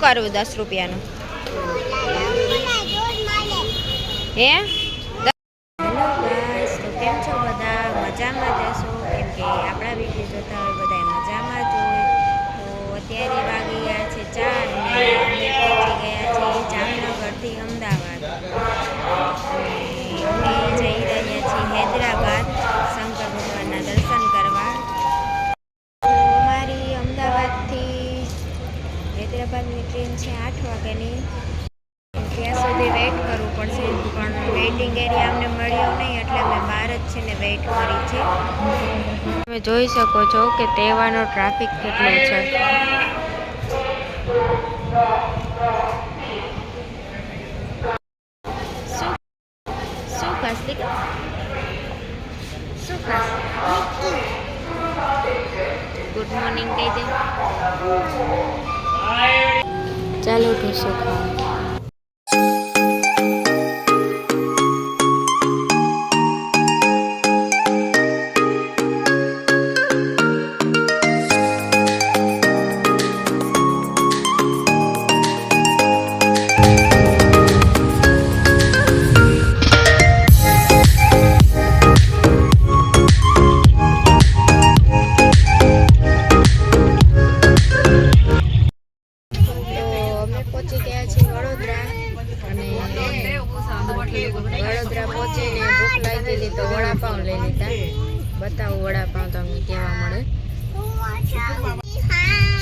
કરવું 10 રૂપિયાનું? હે? હેલો ગાઈસ, તો કેમ છો બધા? મજામાં જશો? કેમ કે આપણા વિડીયો જોતા હોય બધા મજામાં જ હોય. તો અત્યારે વાગી ગયા છે 4 અને અમે પહોંચી ગયા છીએ જામનગરથી અમદાવાદ. અમે જઈ રહ્યા છીએ હૈદરાબાદ શંકર ભગવાનના દર્શન કરવા. અમારી અમદાવાદથી હૈદરાબાદની ટ્રેન છે 8 વાગ્યાની. ત્યાં સુધી વેઇટ કરવું પડશે, પણ વેઇટિંગ એરિયા અમને મળ્યો નહીં એટલે અમે બહાર જ છે ને વેઇટ કરી છે. તમે જોઈ શકો છો કે તહેવારનો ટ્રાફિક કેટલો છે. શું ખાસ શું ખાસ? ગુડ મોર્નિંગ કહી દે. ચાલો ઢોસો ખાવા. વડોદરા પહોંચીને ભૂખ લાગેલી તો વડાપાઉં લઈ લીધા. બતાવું વડાપાઉં તમને કેવા મળે.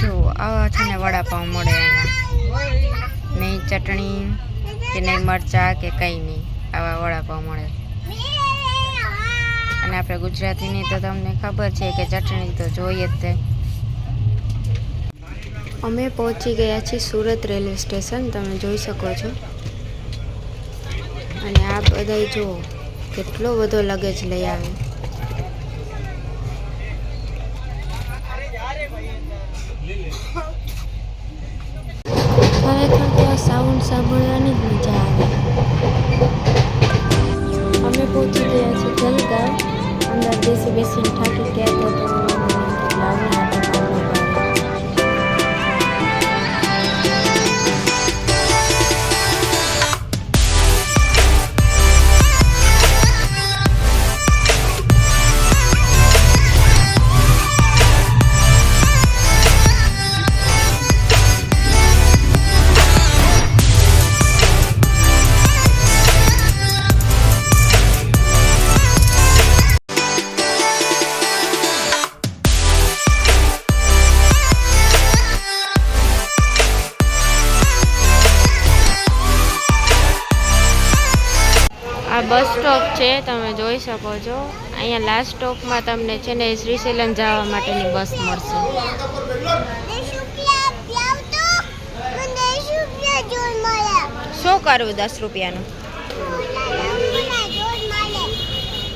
જો આવા છે ને વડાપાઉં મળે અહીંયા. નહીં ચટણી કે નહીં મરચાં કે કંઈ નહીં, આવા વડાપાઉં મળે. અને આપણે ગુજરાતીની તો તમને ખબર છે કે ચટણી તો જોઈએ જ તે. અમે પહોંચી ગયા છીએ સુરત રેલવે સ્ટેશન, તમે જોઈ શકો છો. અને આ બધા જુઓ કેટલો બધો લગેજ લઈ આવે. ખરેખર તો આ સાઉન્ડ સાંભળવાની જ મજા આવે. અમે પહોંચી ગયા છીએ જલગાંવ. અંદર બેસીને થાકી ગયા તો લાવના હતા. આ બસ સ્ટોપ છે, તમે જોઈ શકો છો. અહીંયા લાસ્ટ સ્ટોપમાં તમને છે ને શ્રીશૈલમ જવા માટેની બસ મળશે. શું કરવું 10 રૂપિયાનું?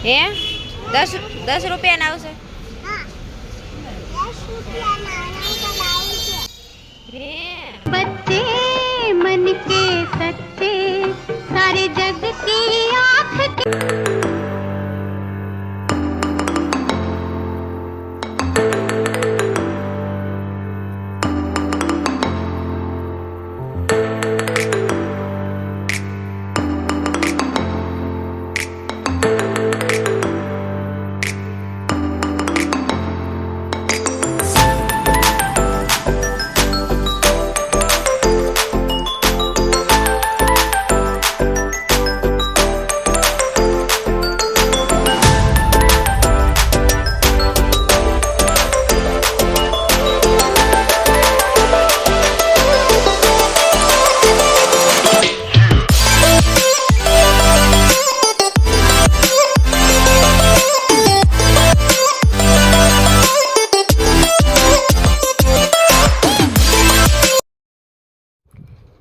હે? 10 રૂપિયાના આવશે? बच्चे मन के सच्चे सारे जग की आँख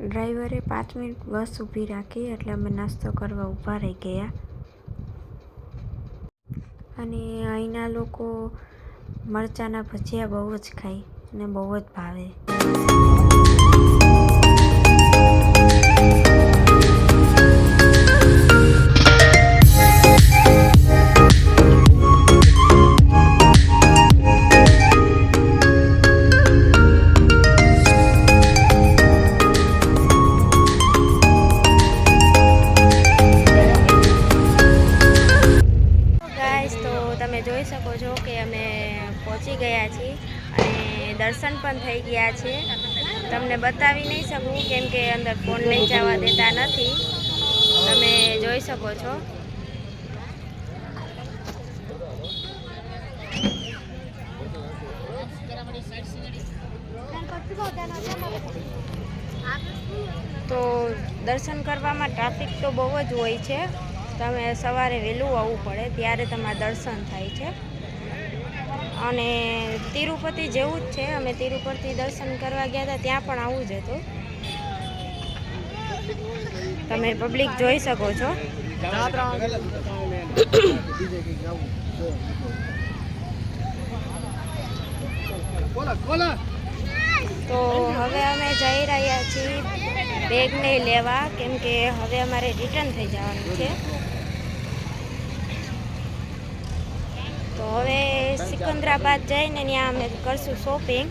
ડ્રાઈવરે 5 મિનિટ બસ ઊભી રાખી એટલે અમે નાસ્તો કરવા ઊભા રહી ગયા. અને અહીંના લોકો મરચાંના ભજીયા બહુ જ ખાય અને બહુ જ ભાવે. શકો છો કે અમે પહોંચી ગયા છીએ અને દર્શન પણ થઈ ગયા છે. તમને બતાવી નહીં શકું કેમ કે અંદર ફોન લઈ જવા દેતા નથી. તમે જોઈ શકો છો. તો દર્શન કરવામાં ટ્રાફિક તો બહુ જ હોય છે. તમે સવારે વહેલું આવવું પડે ત્યારે તમારા દર્શન થાય છે. અને તિરુપતિ જેવું જ છે. અમે તિરુપતિ દર્શન કરવા ગયા હતા ત્યાં પણ આવું જ હતું. તમે પબ્લિક જોઈ શકો છો. તો હવે અમે જઈ રહ્યા છીએ બેગને લેવા કેમ કે હવે અમારે રિટર્ન થઈ જવાનું છે. તો હવે સિકંદરાબાદ જઈને ત્યાં અમે કરશું શોપિંગ.